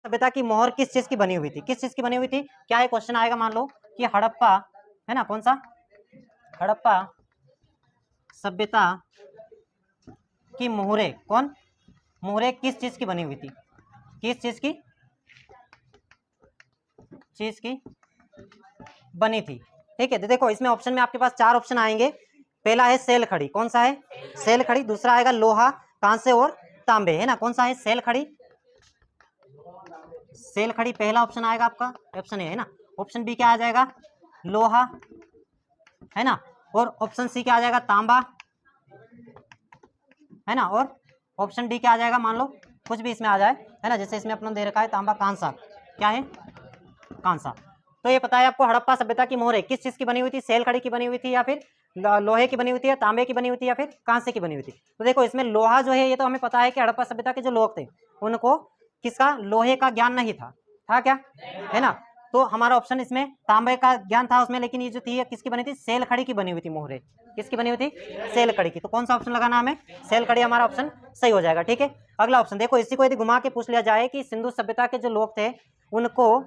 सभ्यता की मोहर किस चीज की बनी हुई थी? किस चीज की बनी हुई थी? क्या ये क्वेश्चन आएगा, मान लो कि हड़प्पा है ना, कौन सा? हड़प्पा सभ्यता की मोहरे, कौन? मोहरे किस चीज की बनी हुई थी? किस चीज की बनी थी? ठीक है, तो देखो इसमें ऑप्शन में आपके पास 4 ऑप्शन आएंगे। पहला है सेल खड़ी, कौन सा है? सेल खड़ी। दूसरा आएगा लोहा, कांसे और तांबे, है ना, कौन सा है? सेल खड़ी। सेल खड़ी पहला ऑप्शन आएगा आपका, ऑप्शन ए है ना। ऑप्शन बी क्या आ जाएगा? लोहा, है ना। और ऑप्शन सी क्या आ जाएगा? तांबा, है ना। और ऑप्शन डी क्या आ जाएगा? मान लो कुछ भी इसमें आ जाए, है ना, जैसे इसमें अपना दे रखा है तांबा, कांसा, क्या है? कांसा। तो ये पता है आपको हड़प्पा सभ्यता की मोहरें किस चीज की बनी हुई थी? सेल खड़ी की बनी हुई थी, या फिर लोहे की बनी हुई थी, या तांबे की बनी हुई थी, या फिर कांसे की बनी हुई थी? तो देखो इसमें लोहा जो है, ये तो हमें पता है कि हड़प्पा सभ्यता के जो लोग थे उनको किसका? लोहे का ज्ञान नहीं था, था क्या? है ना। तो हमारा ऑप्शन इसमें तांबे का ज्ञान था उसमें, लेकिन ये जो थी किसकी बनी थी? सेल खड़ी की बनी हुई थी मोहरें। किसकी बनी हुई थी? सेल खड़ी की। तो कौन सा ऑप्शन लगाना हमें? सेल खड़ी हमारा ऑप्शन सही हो जाएगा। ठीक है, अगला ऑप्शन देखो, इसी को यदि घुमा के पूछ लिया जाए कि सिंधु सभ्यता के जो लोग थे उनको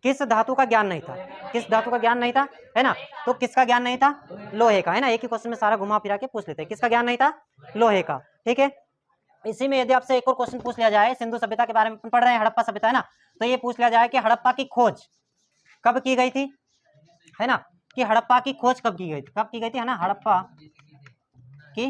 किस धातु का ज्ञान नहीं था? किस धातु का ज्ञान नहीं था, है ना। तो किसका ज्ञान नहीं था? लोहे का, है ना। एक ही क्वेश्चन में सारा घुमा फिरा के पूछ लेते हैं। किसका ज्ञान नहीं था? लोहे का। ठीक है, इसी में यदि आपसे एक और क्वेश्चन पूछ लिया जाए, सिंधु सभ्यता के बारे में पढ़ रहे हैं, हड़प्पा सभ्यता, है ना, तो ये पूछ लिया जाए कि हड़प्पा की खोज कब की गई थी, है ना, कि हड़प्पा की खोज कब की गई थी? कब की गई थी, है ना, हड़प्पा की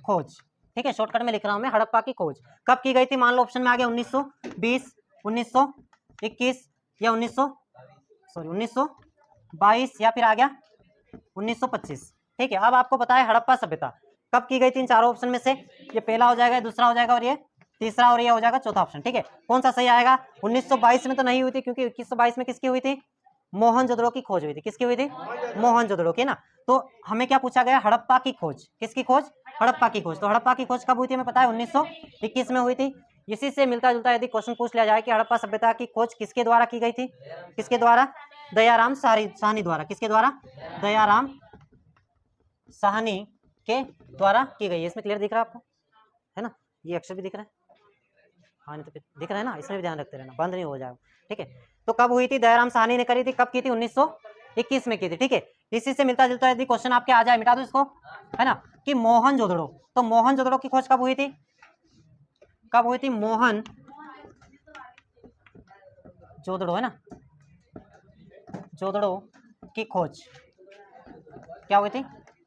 खोज। ठीक है, शॉर्टकट में लिख रहा हूं मैं, हड़प्पा की खोज कब की गई थी? मान लो ऑप्शन में आ गया 1920, 1921 या 1922, या फिर आ गया 1925। ठीक है, अब आपको पता है हड़प्पा सभ्यता कब की गई थी? इन चारों ऑप्शन में से ये पहला हो जाएगा, दूसरा हो जाएगा, और ये तीसरा, और ये हो जाएगा चौथा ऑप्शन। ठीक है, कौन सा सही आएगा? 1922 में तो नहीं हुई थी, क्योंकि 2122 में किसकी हुई थी? मोहनजोदड़ो की खोज हुई थी। किसकी हुई थी? मोहनजोदड़ो की ना। तो हमें क्या पूछा गया? हड़प्पा की खोज। किसकी खोज? हड़प्पा की खोज। तो हड़प्पा की खोज कब हुई थी? हमें पता है 1921 में हुई थी। इसी से मिलता जुलता यदि क्वेश्चन पूछ लिया जाए कि हड़प्पा सभ्यता की खोज किसके द्वारा की गई थी? किसके द्वारा? दयाराम साहनी द्वारा। किसके द्वारा? दयाराम साहनी के द्वारा की गई है। इसमें क्लियर दिख रहा है आपको, है ना, ये अक्षर भी दिख रहा है, हाँ नहीं तो फिर दिख रहा है ना, इसमें भी ध्यान रखते रहना, बंद नहीं हो जाएगा। ठीक है, तो कब हुई थी? दयाराम साहनी ने करी थी। कब की थी? 1921 में की थी। ठीक है, इसी से मिलता जुलता यदि क्वेश्चन आपके आ जाए, मिटा दो इसको, है ना, कि मोहनजोदड़ो, तो मोहनजोदड़ो की खोज कब हुई थी? कब हुई थी मोहनजोदड़ो, है ना, जोदड़ो की खोज क्या हुई थी?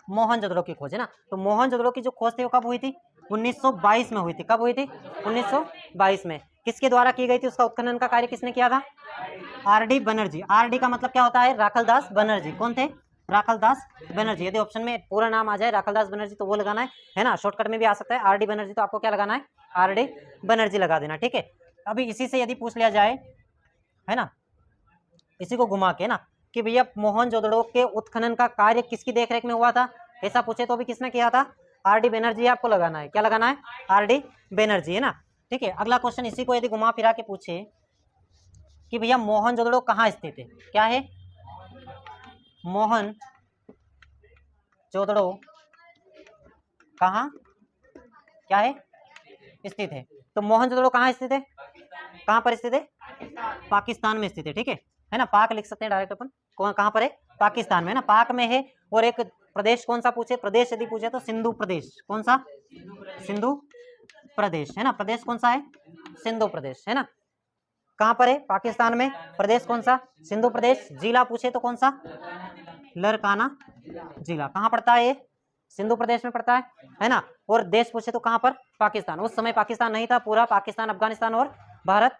मोहनजोदड़ो की खोज, है ना। तो मोहनजोदड़ो की जो खोज थी वो कब हुई थी? 1922 में हुई थी। कब हुई थी? 1922 में। किसके द्वारा की गई थी? उसका उत्खनन का कार्य किसने किया था? आरडी बनर्जी। आरडी का मतलब क्या होता है? राखलदास बनर्जी। कौन थे? राखलदास बनर्जी। यदि ऑप्शन में पूरा नाम आ जाए राखलदास बनर्जी तो वो लगाना है ना। शॉर्टकट में भी आ सकता है आरडी बनर्जी, तो आपको क्या लगाना है? आरडी बनर्जी लगा देना। ठीक है, अभी इसी से यदि पूछ लिया जाए, है ना, इसी को घुमा के ना, कि भैया मोहनजोदड़ो के उत्खनन का कार्य किसकी देखरेख में हुआ था, ऐसा पूछे तो भी किसने किया था? आरडी बनर्जी। आपको लगाना है, क्या लगाना है? आरडी बनर्जी, है ना। ठीक है, अगला क्वेश्चन इसी को यदि घुमा फिरा के पूछे कि भैया मोहनजोदड़ो कहाँ स्थित है, क्या है? मोहनजोदड़ो कहाँ क्या है? स्थित है। तो मोहनजोदड़ो कहाँ स्थित है? कहाँ पर स्थित है? पाकिस्तान में स्थित है। ठीक है ना, पाक लिख सकते हैं डायरेक्ट अपन। कहाँ पर है? पाकिस्तान में, है ना, पाक में है। और एक प्रदेश कौन सा पूछे, प्रदेश यदि पूछे तो सिंधु प्रदेश। कौन सा? सिंधु प्रदेश, है ना। प्रदेश कौन सा है? सिंधु प्रदेश, है ना। कहाँ पर है? पाकिस्तान में। प्रदेश कौन सा? सिंधु प्रदेश। जिला पूछे तो कौन सा? लरकाना जिला। कहाँ पड़ता है ये? सिंधु प्रदेश में पड़ता है ना। और देश पूछे तो कहाँ पर? पाकिस्तान। उस समय पाकिस्तान नहीं था, पूरा पाकिस्तान, अफगानिस्तान और भारत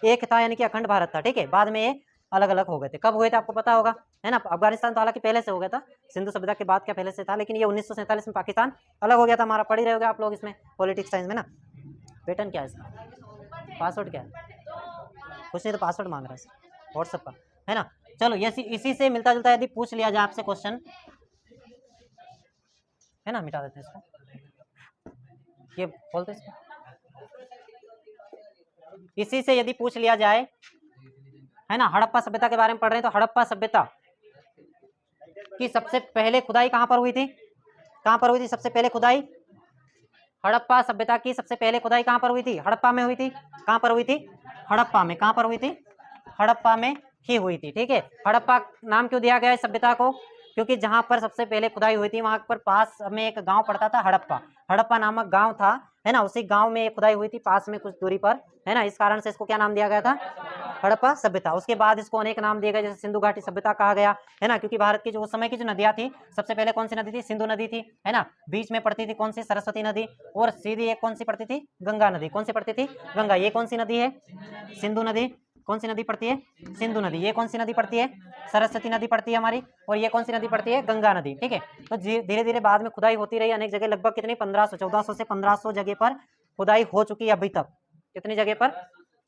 एक था, यानी कि अखंड भारत था। ठीक है, बाद में ये अलग अलग हो गए थे। कब हुए थे आपको पता होगा, है ना। अफगानिस्तान तो हालांकि पहले से हो गया था, सिंधु सभ्यता के बाद क्या पहले से था, लेकिन ये 1947 में पाकिस्तान अलग हो गया था हमारा। पढ़ ही रहे होगे आप लोग इसमें, पॉलिटिक्स साइंस में ना। पैटर्न क्या है इसका? पासवर्ड क्या है? कुछ नहीं तो पासवर्ड मांग रहा है व्हाट्सएप का, है ना। चलो ये इसी से मिलता जुलता यदि पूछ लिया जाए आपसे क्वेश्चन, है ना, मिटा देते हैं इसको, ये बोलते इसको। इसी से यदि पूछ लिया जाए, है ना, हड़प्पा सभ्यता के बारे में पढ़ रहे हैं, तो हड़प्पा सभ्यता की सबसे पहले खुदाई कहां पर हुई थी? कहां पर हुई थी सबसे पहले खुदाई? हड़प्पा सभ्यता की सबसे पहले खुदाई कहाँ पर हुई थी? हड़प्पा में हुई थी। कहाँ पर हुई थी? हड़प्पा में। कहाँ पर हुई थी? हड़प्पा में ही हुई थी। ठीक है, हड़प्पा नाम क्यों दिया गया है सभ्यता को? क्योंकि जहां पर सबसे पहले खुदाई हुई थी वहां पर पास में एक गांव पड़ता था हड़प्पा। हड़प्पा नामक गांव था, है ना, उसी गांव में एक खुदाई हुई थी पास में कुछ दूरी पर, है ना, इस कारण से इसको क्या नाम दिया गया था? हड़प्पा सभ्यता। उसके बाद इसको अनेक नाम दिए गए, जैसे सिंधु घाटी सभ्यता कहा गया, है ना, क्योंकि भारत की जो उस समय की जो नदियां थी, सबसे पहले कौन सी नदी थी? सिंधु नदी थी, है ना, बीच में पड़ती थी कौन सी? सरस्वती नदी, और सीधी एक कौन सी पड़ती थी? गंगा नदी। कौन सी पड़ती थी? गंगा। ये कौन सी नदी है? सिंधु नदी। कौन सी नदी पड़ती है? सिंधु नदी। ये कौन सी नदी पड़ती है? सरस्वती नदी पड़ती है हमारी। और ये कौन सी नदी पड़ती है? गंगा नदी। ठीक है, तो धीरे धीरे बाद में खुदाई होती रही अनेक जगह, लगभग कितनी? 1500, 1400 से 1500 जगह पर खुदाई हो चुकी है अभी तक। कितनी जगह पर?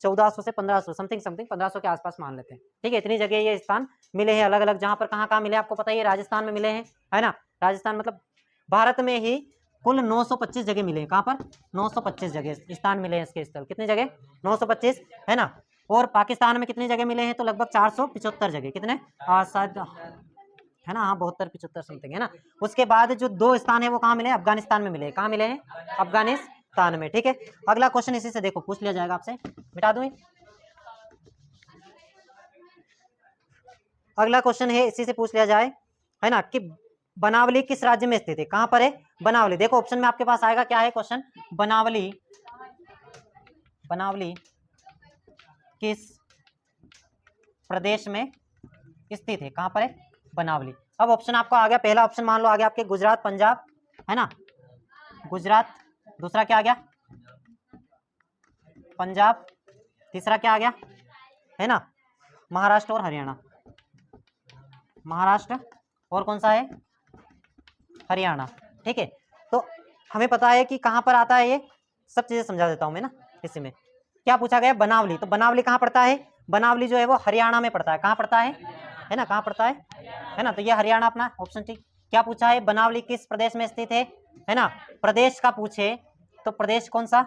1400 से 1500, समथिंग 1500 के आसपास मान लेते हैं। ठीक है, इतनी जगह ये स्थान मिले हैं अलग अलग, जहां पर कहाँ मिले आपको पता ही है, राजस्थान में मिले हैं, है ना। राजस्थान मतलब भारत में ही कुल 925 जगह मिले हैं। कहाँ पर? 925 जगह स्थान मिले हैं इसके स्थल। कितनी जगह? 925, है ना। और पाकिस्तान में कितनी जगह मिले हैं? तो लगभग 475 जगह। कितने? शायद, है ना, हाँ 72 75 समथिंग, है ना। उसके बाद जो 2 स्थान है वो कहाँ मिले? अफगानिस्तान में मिले। कहाँ मिले हैं? अफगानिस्तान में। ठीक है, अगला क्वेश्चन इसी से देखो पूछ लिया जाएगा आपसे, मिटा दूं। अगला क्वेश्चन है इसी से पूछ लिया जाए, है ना, कि बनावली किस राज्य में स्थित है? कहाँ पर है बनावली? देखो ऑप्शन में आपके पास आएगा, क्या है क्वेश्चन? बनावली, बनावली किस प्रदेश में स्थित है? कहाँ पर है बनावली? अब ऑप्शन आपको आ गया, पहला ऑप्शन मान लो आ गया आपके गुजरात पंजाब, है ना, गुजरात। दूसरा क्या आ गया? पंजाब। तीसरा क्या आ गया? है ना, महाराष्ट्र और हरियाणा। महाराष्ट्र और कौन सा है? हरियाणा। ठीक है, तो हमें पता है कि कहाँ पर आता है, ये सब चीजें समझा देता हूं मैं ना। इसी में क्या पूछा गया? बनावली। तो बनावली कहाँ पड़ता है? बनावली जो है वो हरियाणा में पड़ता है। कहाँ पड़ता है ना, कहाँ पड़ता है ना, तो ये हरियाणा अपना ऑप्शन ठीक। क्या पूछा है? बनावली किस प्रदेश में स्थित है ना, प्रदेश का पूछे तो प्रदेश कौन सा?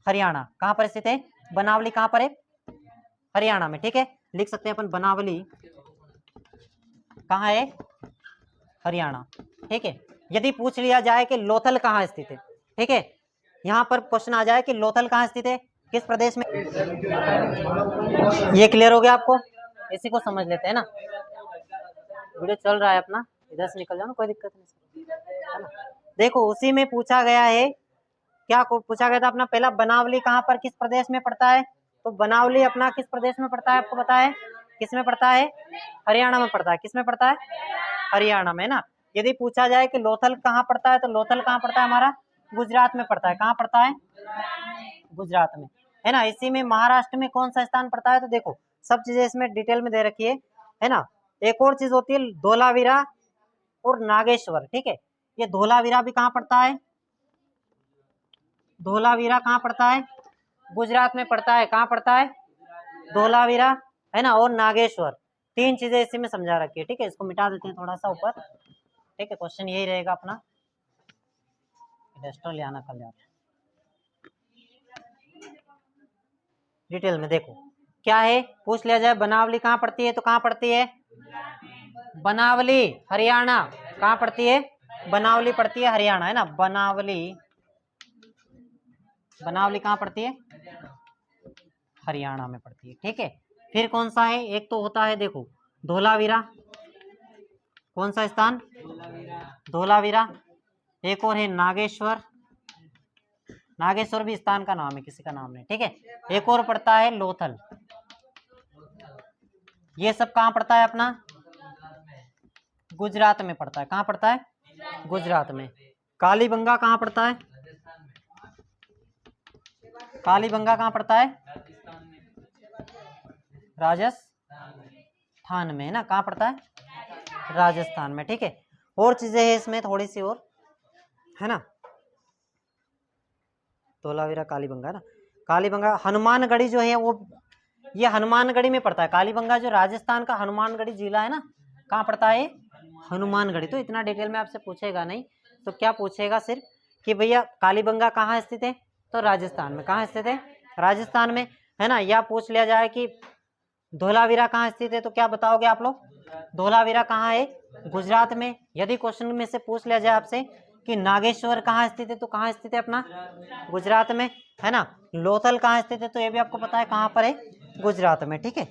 हरियाणा। कहाँ पर स्थित है बनावली? कहाँ पर है? हरियाणा में। ठीक है, लिख सकते हैं अपन बनावली कहाँ है? हरियाणा। ठीक है, यदि पूछ लिया जाए कि लोथल कहाँ स्थित है, ठीक है, यहाँ पर क्वेश्चन आ जाए कि लोथल कहाँ स्थित है, किस प्रदेश में, ये क्लियर हो गया आपको? इसी को समझ लेते हैं ना, वीडियो चल रहा है अपना, इधर से निकल जाओ ना, कोई दिक्कत नहीं, है ना। देखो उसी में पूछा गया है, क्या पूछा गया था अपना? पहला बनावली कहाँ पर किस प्रदेश में पड़ता है? तो बनावली अपना किस प्रदेश में पड़ता है आपको पता है? किस में पड़ता है? हरियाणा में पड़ता है। किस में पड़ता है? हरियाणा में ना। यदि पूछा जाए कि लोथल कहाँ पड़ता है, तो लोथल कहाँ पड़ता है हमारा? गुजरात में पड़ता है। कहाँ पड़ता है? गुजरात में, है ना। इसी में महाराष्ट्र में कौन सा स्थान पड़ता है? तो देखो सब चीजें इसमें डिटेल में दे रखी है ना। एक और चीज होती है धोलावीरा और नागेश्वर। ठीक है, ये धोलावीरा भी कहाँ पड़ता है? धोलावीरा कहाँ पड़ता है? गुजरात में पड़ता है। कहाँ पड़ता है? धोलावीरा, है ना, और नागेश्वर। 3 चीजें इसी में समझा रखी है। ठीक है, इसको मिटा देते हैं थोड़ा सा ऊपर। ठीक है, क्वेश्चन यही रहेगा अपना, ले आना कल यार। डिटेल में देखो क्या है, पूछ लिया जाए बनावली कहाँ पड़ती है, तो कहाँ पड़ती है? बनावली हरियाणा। कहाँ पड़ती है? बनावली पड़ती है हरियाणा, है ना। बनावली, बनावली कहाँ पड़ती है? हरियाणा में पड़ती है। ठीक है, फिर कौन सा है? एक तो होता है देखो धोलावीरा, कौन सा स्थान? धोलावीरा। एक और है नागेश्वर, नागेश्वर भी स्थान का नाम है, किसी का नाम नहीं। ठीक है, एक और पड़ता है लोथल। ये सब कहाँ पड़ता है अपना? गुजरात में पड़ता है। कहाँ पड़ता है? गुजरात में। कालीबंगा कहाँ पड़ता है? कालीबंगा कहाँ पड़ता है? राजस्थान में, है ना। कहाँ पड़ता है? राजस्थान में। ठीक है, और चीजें हैं इसमें थोड़ी सी और, है ना। धोलावीरा कालीबंगा ना, कालीबंगा हनुमानगढ़ी जो है वो, ये हनुमानगढ़ी में पड़ता है। कालीबंगा जो राजस्थान का हनुमानगढ़ी जिला है ना, कहाँ पड़ता है? हनुमानगढ़ी। तो इतना डिटेल में आपसे पूछेगा नहीं, तो क्या पूछेगा सिर्फ कि भैया कालीबंगा कहाँ स्थित है, तो राजस्थान में। कहाँ स्थित है? राजस्थान में, है ना। या पूछ लिया जाए कि धोलावीरा कहाँ स्थित है, तो क्या बताओगे आप लोग? धोलावीरा कहाँ है? गुजरात में। यदि क्वेश्चन में से पूछ लिया जाए आपसे कि नागेश्वर कहाँ स्थित है, तो कहाँ स्थित है अपना गुजरात में, है ना। लोथल कहाँ स्थित है, तो ये भी आपको पता है कहाँ पर है, गुजरात में, ठीक है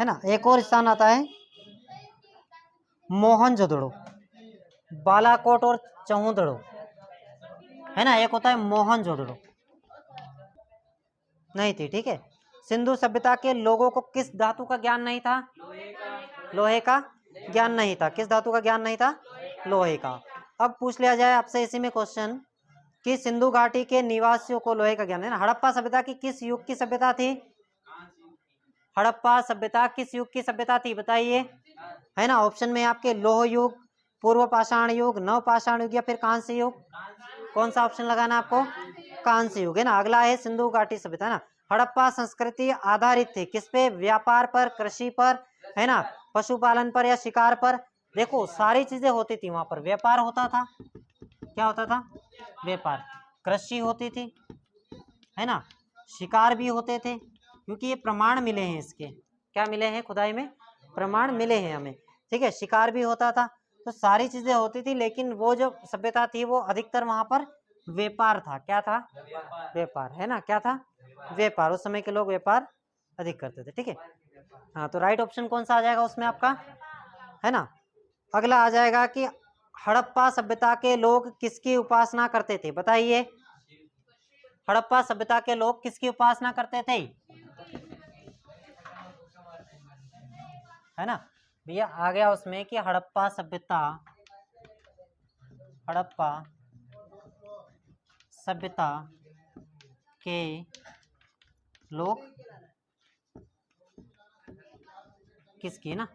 ना। एक और स्थान आता है मोहनजोदड़ो, बालाकोट और चौहदड़ो, है ना। एक होता है मोहनजोदड़ो, नहीं थी, ठीक है। सिंधु सभ्यता के लोगों को किस धातु का ज्ञान नहीं था, लोहे का ज्ञान नहीं था। किस धातु का ज्ञान नहीं था, लोहे का। अब पूछ लिया जाए आपसे इसी में क्वेश्चन कि सिंधु घाटी के निवासियों को लोहे का ज्ञान है ना। हड़प्पा सभ्यता की किस युग की सभ्यता थी, हड़प्पा सभ्यता किस युग की सभ्यता थी बताइए, है ना। ऑप्शन में आपके लोह युग, पूर्व पाषाण युग, नव पाषाण युग या फिर कांस्य युग। कौन सा ऑप्शन लगाना आपको, कांस्य युग, है ना। अगला है सिंधु घाटी सभ्यता, है ना। हड़प्पा संस्कृति आधारित थी किस पे, व्यापार पर, कृषि पर, है ना, पशुपालन पर या शिकार पर। देखो सारी चीजें होती थी वहां पर, व्यापार होता था, क्या होता था, व्यापार, कृषि होती थी, है ना, शिकार भी होते थे, क्योंकि ये प्रमाण मिले हैं इसके, क्या मिले हैं, खुदाई में प्रमाण मिले हैं हमें, ठीक है। शिकार भी होता था, तो सारी चीजें होती थी, लेकिन वो जो सभ्यता थी वो अधिकतर वहां पर व्यापार था, क्या था, व्यापार, है ना, क्या था, व्यापार। उस समय के लोग व्यापार अधिक करते थे, ठीक है। हाँ, तो राइट ऑप्शन कौन सा आ जाएगा उसमें आपका, है ना। अगला आ जाएगा कि हड़प्पा सभ्यता के लोग किसकी उपासना करते थे बताइए, हड़प्पा सभ्यता के लोग किसकी उपासना करते थे, है ना भैया। आ गया उसमें कि हड़प्पा सभ्यता, हड़प्पा सभ्यता के लोग किसकी ना,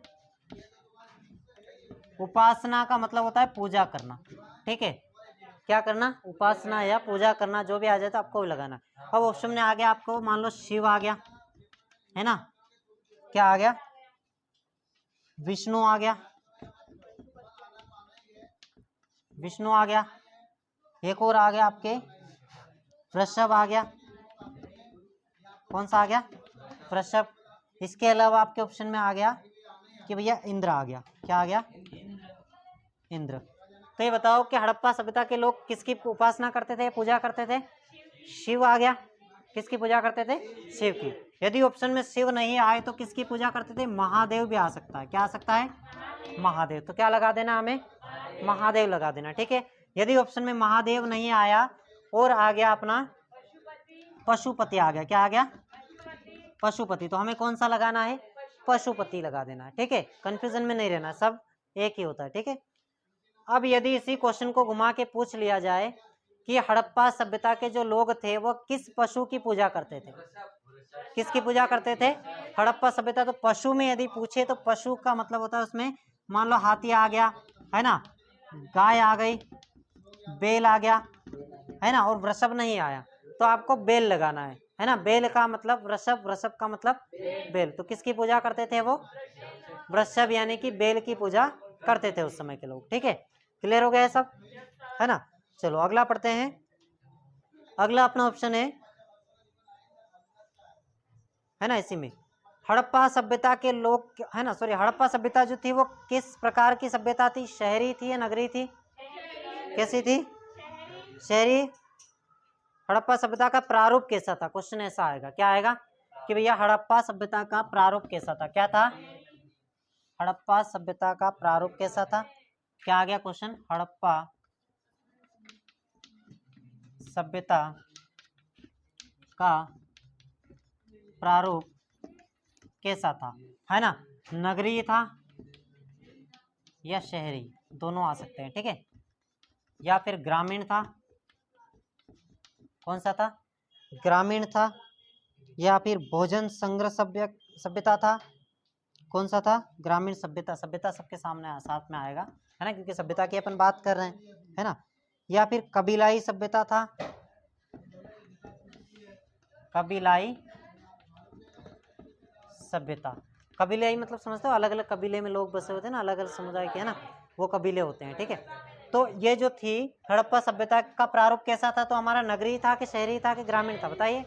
उपासना का मतलब होता है पूजा करना, ठीक है, क्या करना, उपासना या पूजा करना, जो भी आ जाए तो आपको भी लगाना। अब ऑप्शन में आ गया आपको, मान लो शिव आ गया, है ना, क्या आ गया, विष्णु आ गया, विष्णु आ गया, एक और आ गया आपके वृषभ आ गया, कौन सा आ गया, वृषभ। इसके अलावा आपके ऑप्शन में आ गया कि भैया इंद्र आ गया, क्या आ गया, इंद्र। तो ये बताओ कि हड़प्पा सभ्यता के लोग किसकी उपासना करते थे, पूजा करते थे, शिव आ गया, किसकी पूजा करते थे, शिव की। यदि ऑप्शन में शिव नहीं आए तो किसकी पूजा करते थे, महादेव भी आ सकता है, क्या आ सकता है, महादेव। तो क्या लगा देना हमें, महादेव लगा देना, ठीक है। यदि ऑप्शन में महादेव नहीं आया और आ गया अपना पशुपति आ गया, क्या आ गया, पशुपति, तो हमें कौन सा लगाना है, पशुपति लगा देना है, ठीक है। कंफ्यूजन में नहीं रहना, सब एक ही होता है, ठीक है। अब यदि इसी क्वेश्चन को घुमा के पूछ लिया जाए कि हड़प्पा सभ्यता के जो लोग थे वो किस पशु की पूजा करते थे, किसकी पूजा करते थे, हड़प्पा सभ्यता, तो पशु में यदि पूछे तो पशु का मतलब होता है उसमें, मान लो हाथी आ गया, है ना, गाय आ गई, बैल आ गया, है ना, और वृषभ नहीं आया तो आपको बैल लगाना है ना। बैल का मतलब वृषभ, वृषभ का मतलब बैल, तो किसकी पूजा करते थे वो, वृषभ यानी कि बैल की पूजा करते थे उस समय के लोग, ठीक है। क्लियर हो गया है सब, है ना। चलो अगला पढ़ते हैं। अगला अपना ऑप्शन है ना, इसी में हड़प्पा सभ्यता के लोग, है ना, सॉरी, हड़प्पा सभ्यता जो थी वो किस प्रकार की सभ्यता थी, शहरी थी या नगरी थी, कैसी थी, शहरी। हड़प्पा सभ्यता का प्रारूप कैसा था, क्वेश्चन ऐसा आएगा, क्या आएगा कि भैया हड़प्पा सभ्यता का प्रारूप कैसा था, क्या था, हड़प्पा सभ्यता का प्रारूप कैसा था, क्या आ गया क्वेश्चन, हड़प्पा सभ्यता का प्रारूप कैसा था, है ना, नगरीय था या शहरी, दोनों आ सकते हैं, ठीक है, या फिर ग्रामीण था, कौन सा था, ग्रामीण था, या फिर भोजन संग्रह सभ्यता था, कौन सा था, ग्रामीण सभ्यता, सभ्यता सबके सामने साथ में आएगा, है ना, क्योंकि सभ्यता की अपन बात कर रहे हैं, है ना, या फिर कबीलाई सभ्यता था, कबीलाई सभ्यता, कबीलाई मतलब समझते हो, अलग अलग कबीले में लोग बसे होते हैं ना, अलग अलग समुदाय के, है ना, वो कबीले होते हैं, ठीक है। तो ये जो थी हड़प्पा सभ्यता का प्रारूप कैसा था, तो हमारा नगरी था कि शहरी था कि ग्रामीण था बताइए,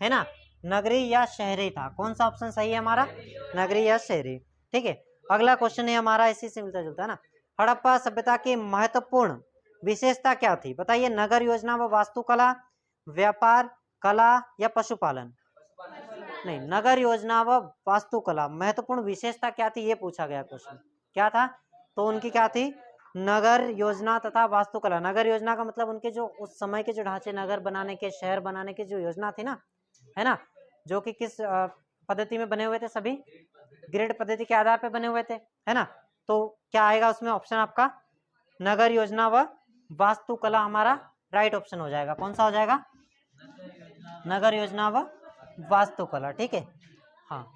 है ना, नगरी या शहरी था, कौन सा ऑप्शन सही है हमारा, नगरी या शहरी, ठीक है। अगला क्वेश्चन है हमारा इसी से मिलता जुलता है ना, हड़प्पा सभ्यता की महत्वपूर्ण विशेषता क्या थी बताइए? नगर योजना व वास्तुकला, व्यापार, कला या पशुपालन? नहीं, नगर योजना व वास्तुकला महत्वपूर्ण विशेषता क्या थी ये पूछा गया क्वेश्चन। क्या था? तो उनकी क्या थी? नगर योजना तथा वास्तुकला। नगर योजना का मतलब उनके जो उस समय के जो ढांचे नगर बनाने के, शहर बनाने की जो योजना थी ना, है ना, जो कि किस पद्धति में बने हुए थे? सभी ग्रिड पद्धति के आधार पर बने हुए थे, है ना। तो क्या आएगा उसमें ऑप्शन आपका? नगर योजना व वास्तुकला हमारा राइट ऑप्शन हो जाएगा। कौन सा हो जाएगा? नगर योजना व वास्तुकला। ठीक है, हाँ।